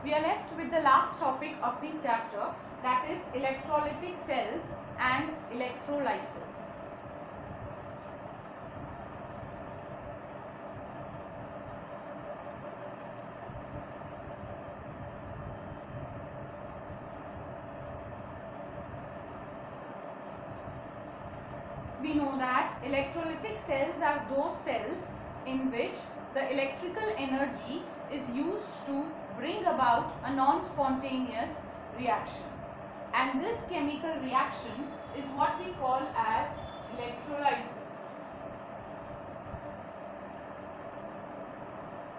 We are left with the last topic of the chapter, that is electrolytic cells and electrolysis. We know that electrolytic cells are those cells in which the electrical energy is used to bring about a non-spontaneous reaction, and this chemical reaction is what we call as electrolysis.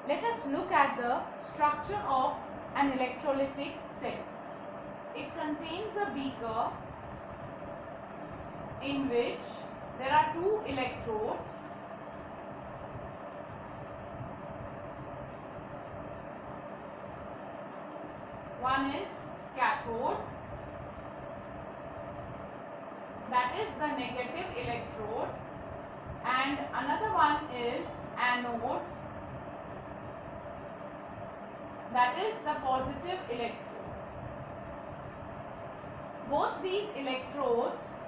Let us look at the structure of an electrolytic cell. It contains a beaker in which there are two electrodes. One is cathode, that is the negative electrode, and another one is anode, that is the positive electrode. Both these electrodes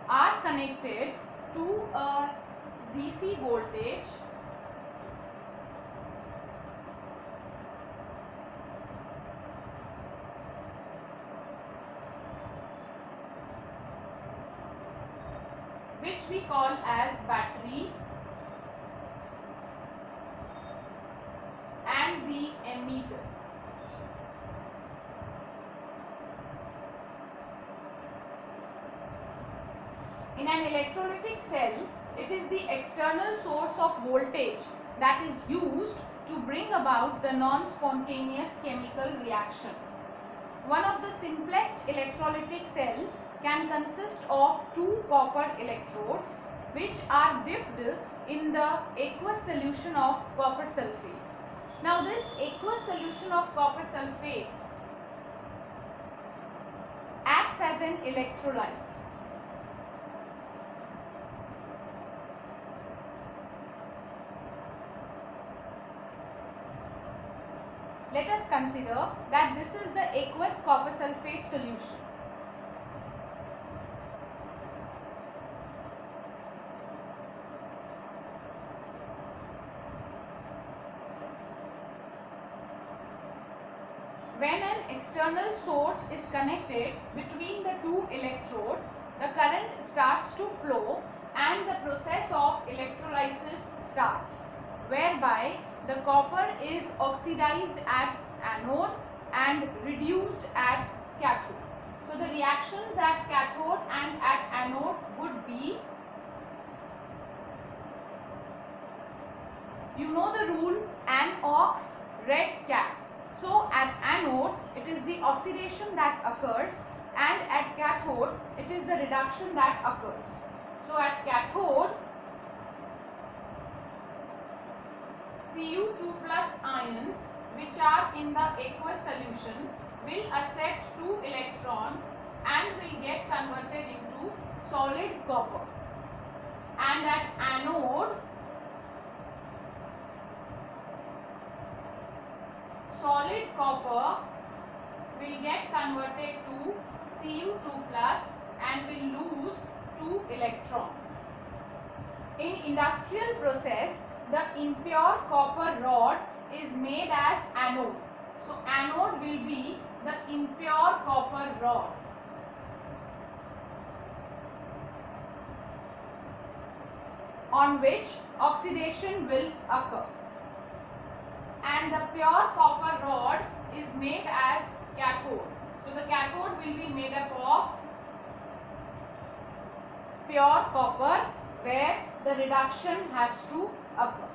are connected to a DC voltage which we call as battery and the ammeter. In an electrolytic cell, it is the external source of voltage that is used to bring about the non-spontaneous chemical reaction. One of the simplest electrolytic cell can consist of two copper electrodes which are dipped in the aqueous solution of copper sulfate. Now this aqueous solution of copper sulfate acts as an electrolyte. Let us consider that this is the aqueous copper sulfate solution. When an external source is connected between the two electrodes, the current starts to flow and the process of electrolysis starts, whereby the copper is oxidized at anode and reduced at cathode. So the reactions at cathode and at anode would be, you know the rule, an ox, red cap. So at anode it is the oxidation that occurs and at cathode it is the reduction that occurs. So at cathode, Cu2 plus ions which are in the aqueous solution will accept 2 electrons and will get converted into solid copper. And at anode, solid copper will get converted to Cu2 plus and will lose 2 electrons. In industrial process, the impure copper rod is made as anode. So anode will be the impure copper rod. On which oxidation will occur. And the pure copper rod is made as cathode. So the cathode will be made up of pure copper where the reduction has to occur.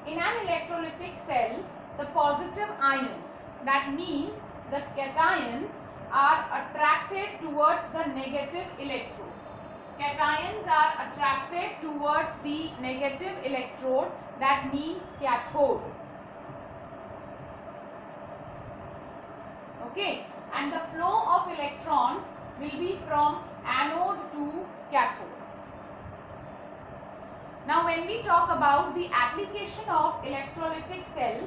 In an electrolytic cell, the positive ions, that means the cations, are attracted towards the negative electrode. Cations are attracted towards the negative electrode, that means cathode. Okay, and the flow of electrons will be from anode to cathode. Now when we talk about the application of electrolytic cell,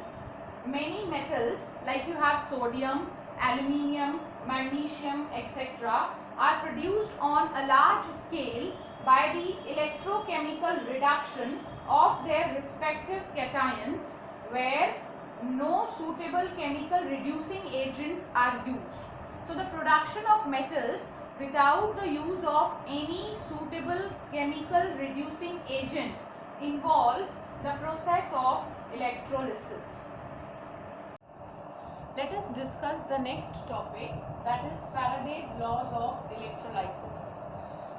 many metals like you have sodium, aluminium, magnesium, etc. are produced on a large scale by the electrochemical reduction of their respective cations where no suitable chemical reducing agents are used. So the production of metals without the use of any suitable chemical reducing agent involves the process of electrolysis. Let us discuss the next topic, that is Faraday's laws of electrolysis.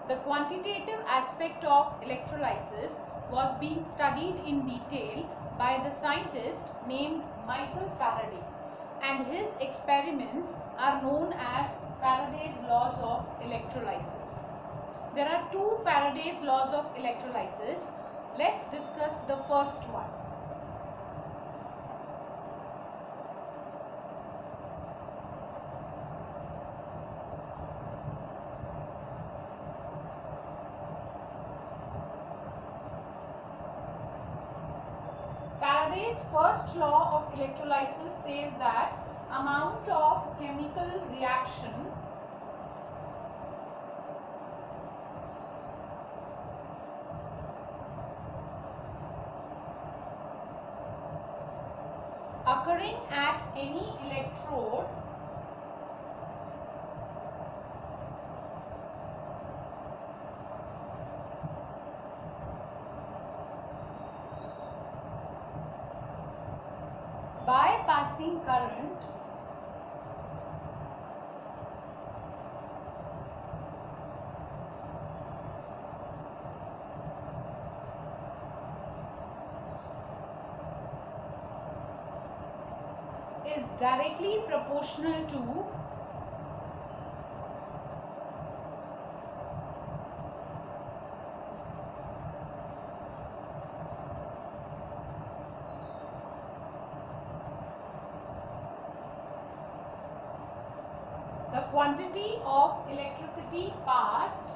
The quantitative aspect of electrolysis was being studied in detail by the scientist named Michael Faraday, and his experiments are known as Faraday's laws of electrolysis. There are two Faraday's laws of electrolysis. Let's discuss the first one. Faraday's first law of electrolysis says that amount of chemical reaction occurring at any electrode by passing current is directly proportional to the quantity of electricity passed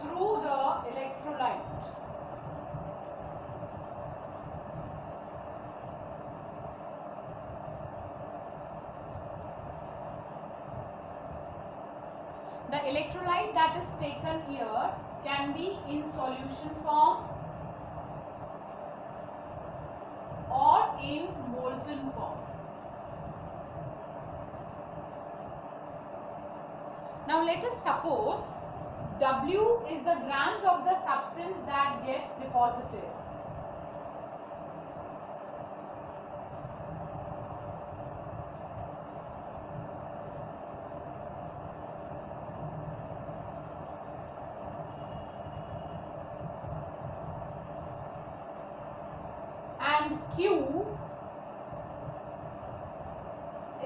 through the electrolyte. The electrolyte that is taken here can be in solution form or in molten form. Now let us suppose W is the grams of the substance that gets deposited. And Q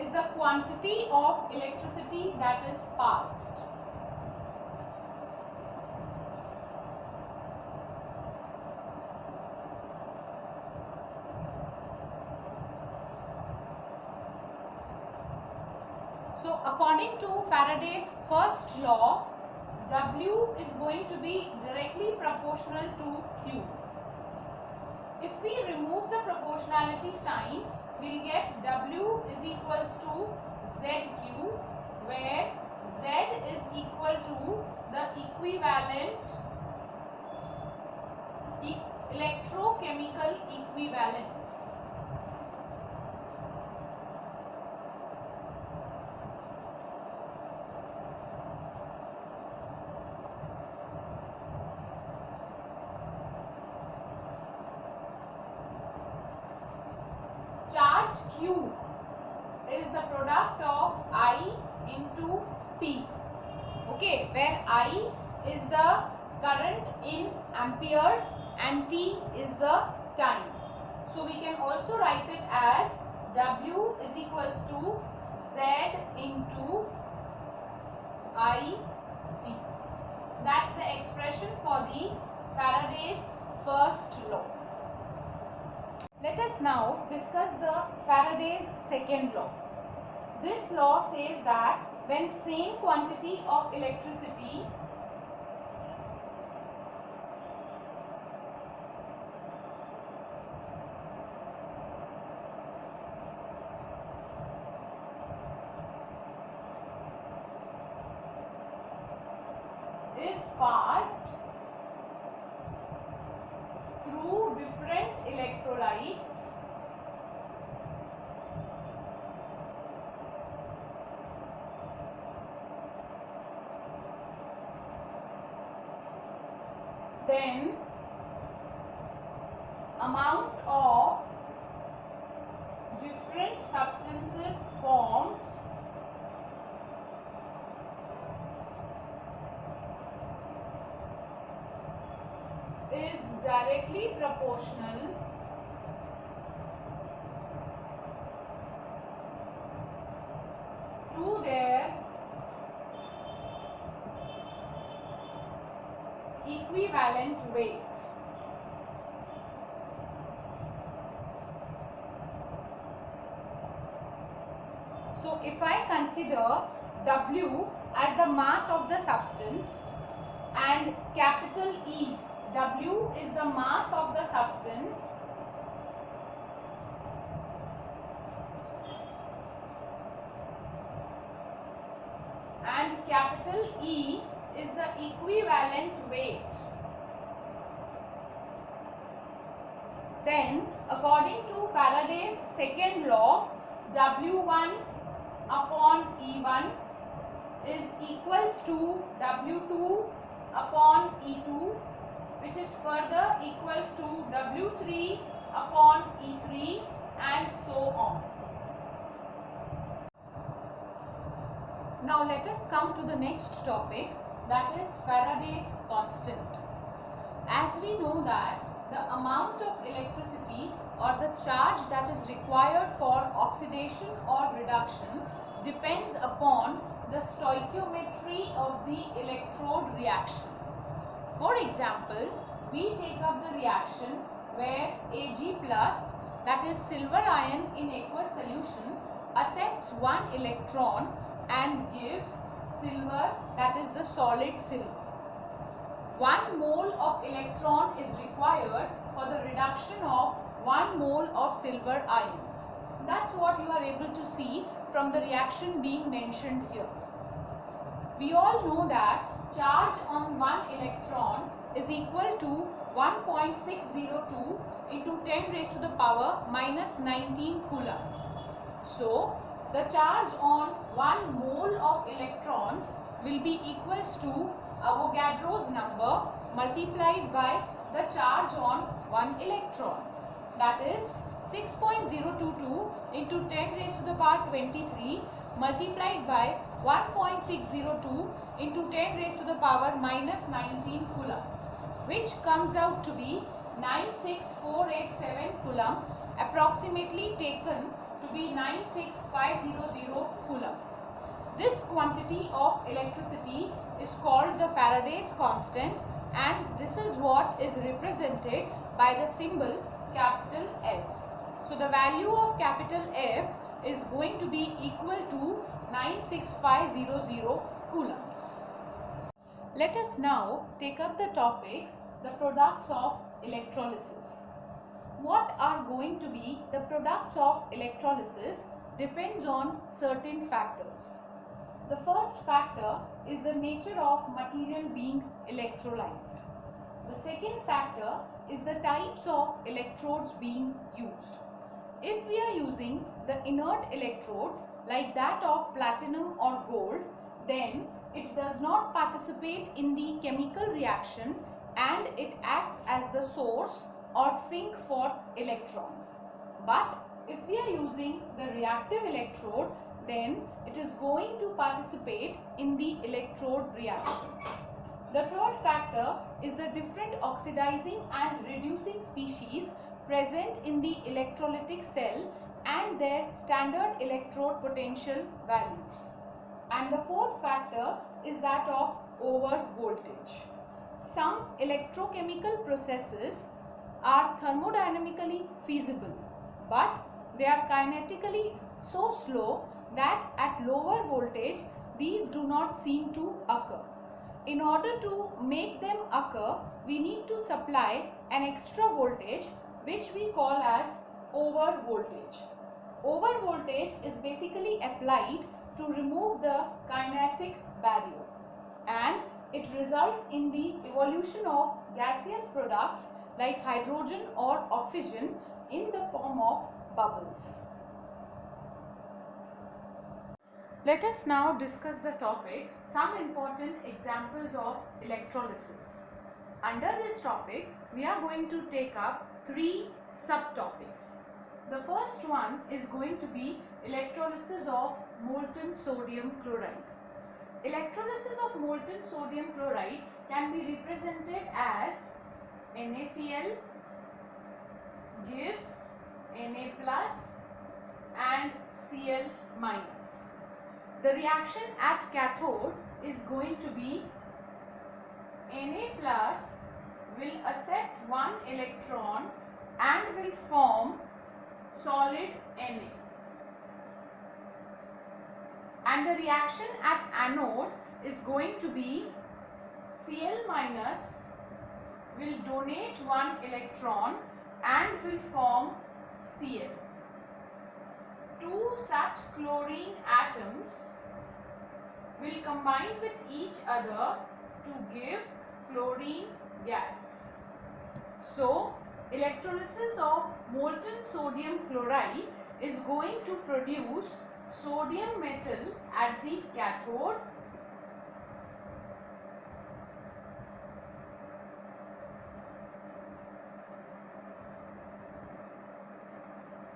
is the quantity of electricity that is passed. So according to Faraday's first law, W is going to be directly proportional to Q. If we remove the proportionality sign, we will get W is equals to ZQ, where Z is equal to the equivalent electrochemical equivalence. Charge Q is the product of I into T, okay, where I is the current in amperes and T is the time. So we can also write it as W is equals to Z into IT. That's the expression for the Faraday's first law. Let us now discuss the Faraday's second law. This law says that when same quantity of electricity is passed through different electrolytes, then amount of different substances formed is directly proportional to their equivalent weight. So if I consider W as the mass of the substance and capital E, W is the mass of the substance, and capital E is the equivalent weight, then according to Faraday's second law, W1 upon E1 is equals to W2 upon E2, which is further equals to W3 upon E3, and so on. Now let us come to the next topic, that is Faraday's constant. As we know that the amount of electricity or the charge that is required for oxidation or reduction depends upon the stoichiometry of the electrode reaction. For example, we take up the reaction where Ag plus, that is silver ion in aqueous solution, accepts one electron and gives silver, that is the solid silver. 1 mole of electron is required for the reduction of 1 mole of silver ions. That's what you are able to see from the reaction being mentioned here. We all know that charge on one electron is equal to 1.602 into 10 raised to the power minus 19 coulomb. So, the charge on 1 mole of electrons will be equals to Avogadro's number multiplied by the charge on 1 electron. That is 6.022 into 10 raised to the power 23 multiplied by 1.602 into 10 raised to the power minus 19 coulomb, which comes out to be 96487 coulomb, approximately taken to be 96500 coulomb. This quantity of electricity is called the Faraday's constant, and this is what is represented by the symbol capital F. So the value of capital F is going to be equal to 96500 coulombs. Let us now take up the topic, the products of electrolysis. What are going to be the products of electrolysis depends on certain factors. The first factor is the nature of material being electrolyzed. The second factor is the types of electrodes being used. If we are using the inert electrodes like that of platinum or gold, then it does not participate in the chemical reaction and it acts as the source or sink for electrons. But if we are using the reactive electrode, then it is going to participate in the electrode reaction. The third factor is the different oxidizing and reducing species present in the electrolytic cell and their standard electrode potential values. And the fourth factor is that of over voltage. Some electrochemical processes are thermodynamically feasible, but they are kinetically so slow that at lower voltage these do not seem to occur. In order to make them occur, we need to supply an extra voltage which we call as over voltage. Over voltage is basically applied to remove the kinetic barrier, and it results in the evolution of gaseous products like hydrogen or oxygen in the form of bubbles. Let us now discuss the topic, some important examples of electrolysis. Under this topic, we are going to take up 3 subtopics. The first one is going to be electrolysis of molten sodium chloride. Electrolysis of molten sodium chloride can be represented as NaCl gives Na plus and Cl minus. The reaction at cathode is going to be Na plus will accept one electron and will form solid Na. And the reaction at anode is going to be Cl minus will donate one electron and will form Cl. Two such chlorine atoms will combine with each other to give chlorine gas. So, electrolysis of molten sodium chloride is going to produce sodium metal at the cathode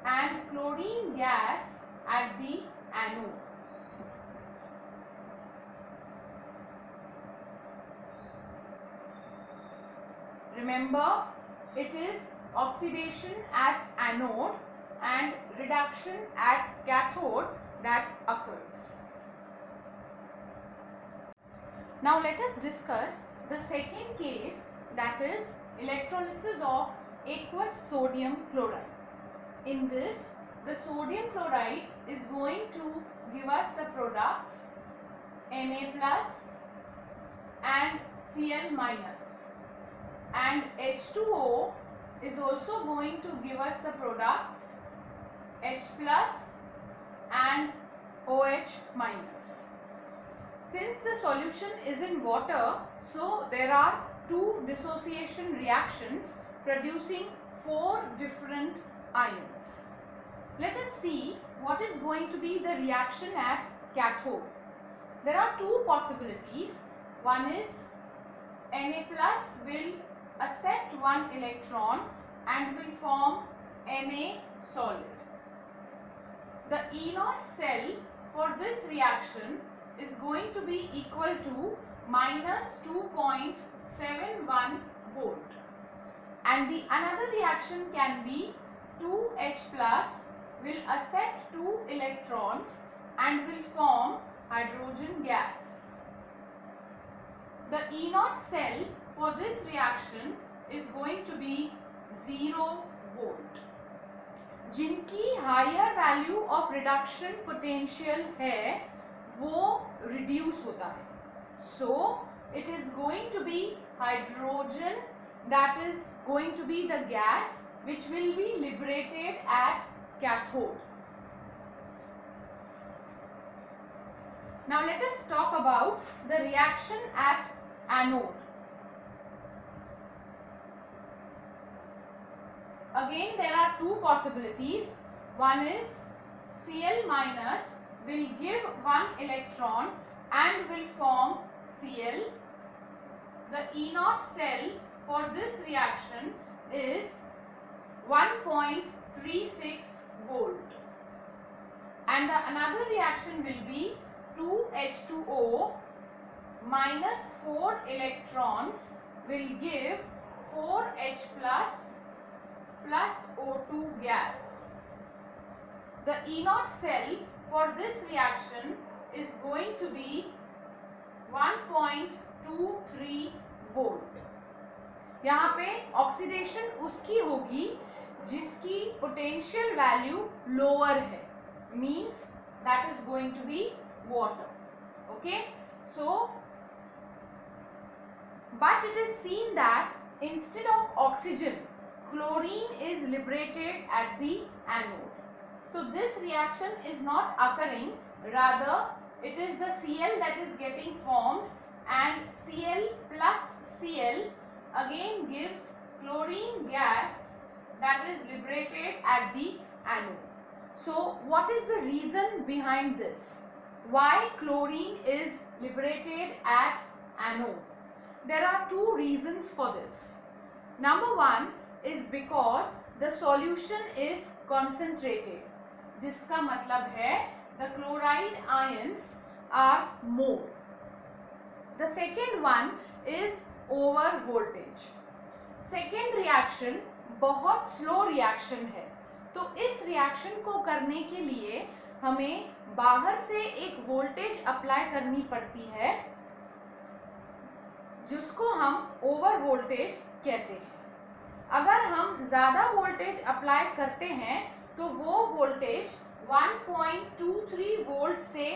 and chlorine gas at the anode. Remember, it is oxidation at anode and reduction at cathode that occurs. Now let us discuss the second case, that is electrolysis of aqueous sodium chloride. In this, the sodium chloride is going to give us the products Na plus and Cl minus, and H2O is also going to give us the products H plus and OH minus. Since the solution is in water, so there are 2 dissociation reactions producing 4 different ions. Let us see what is going to be the reaction at cathode. There are 2 possibilities. One is Na plus will accept one electron and will form Na solid. The E0 cell for this reaction is going to be equal to minus 2.71 volt. And the another reaction can be 2H plus will accept 2 electrons and will form hydrogen gas. The E0 cell for this reaction is going to be 0 volt. जिनकी higher value of reduction potential है वो reduce होता है. So it is going to be hydrogen, that is going to be the gas which will be liberated at cathode. Now let us talk about the reaction at anode. Again, there are 2 possibilities. One is Cl minus will give one electron and will form Cl. The E0 cell for this reaction is 1.36 volt. And the another reaction will be 2H2O minus 4 electrons will give 4H plus O2 gas. The E0 cell for this reaction is going to be 1.23 volt. यहाँ पे oxidation उसकी होगी जिसकी potential value lower है, means that is going to be water. Okay, so but it is seen that instead of oxygen, chlorine is liberated at the anode. So this reaction is not occurring, rather it is the Cl that is getting formed, and Cl plus Cl again gives chlorine gas that is liberated at the anode. So what is the reason behind this? Why chlorine is liberated at anode? There are two reasons for this. Number one is because the solution is concentrated, जिसका मतलब है the chloride ions are more. The second one is over voltage. Second reaction बहुत slow reaction है, तो इस reaction को करने के लिए हमें बाहर से एक voltage apply करनी पड़ती है, जिसको हम ओवर वोल्टेज कहते हैं. अगर हम ज़्यादा वोल्टेज अप्लाई करते हैं तो वो वोल्टेज 1.23 वोल्ट से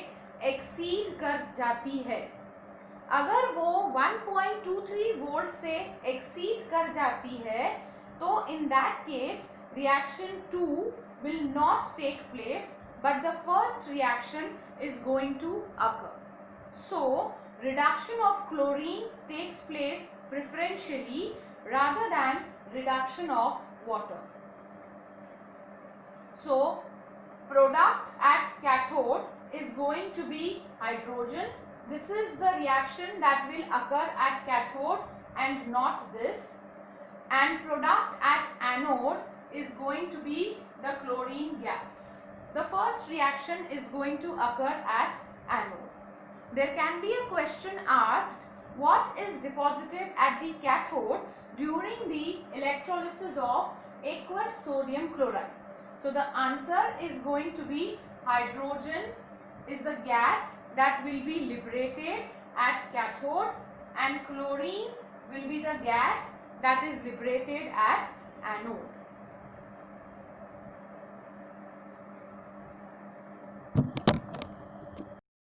एक्सीड कर जाती है. अगर वो 1.23 वोल्ट से एक्सीड कर जाती है तो in that case reaction 2 will not take place, but the first reaction is going to occur. So reduction of chlorine takes place preferentially rather than reduction of water. So product at cathode is going to be hydrogen. This is the reaction that will occur at cathode and not this. And product at anode is going to be the chlorine gas. The first reaction is going to occur at anode. There can be a question asked, what is deposited at the cathode during the electrolysis of aqueous sodium chloride? So the answer is going to be hydrogen is the gas that will be liberated at cathode, and chlorine will be the gas that is liberated at anode.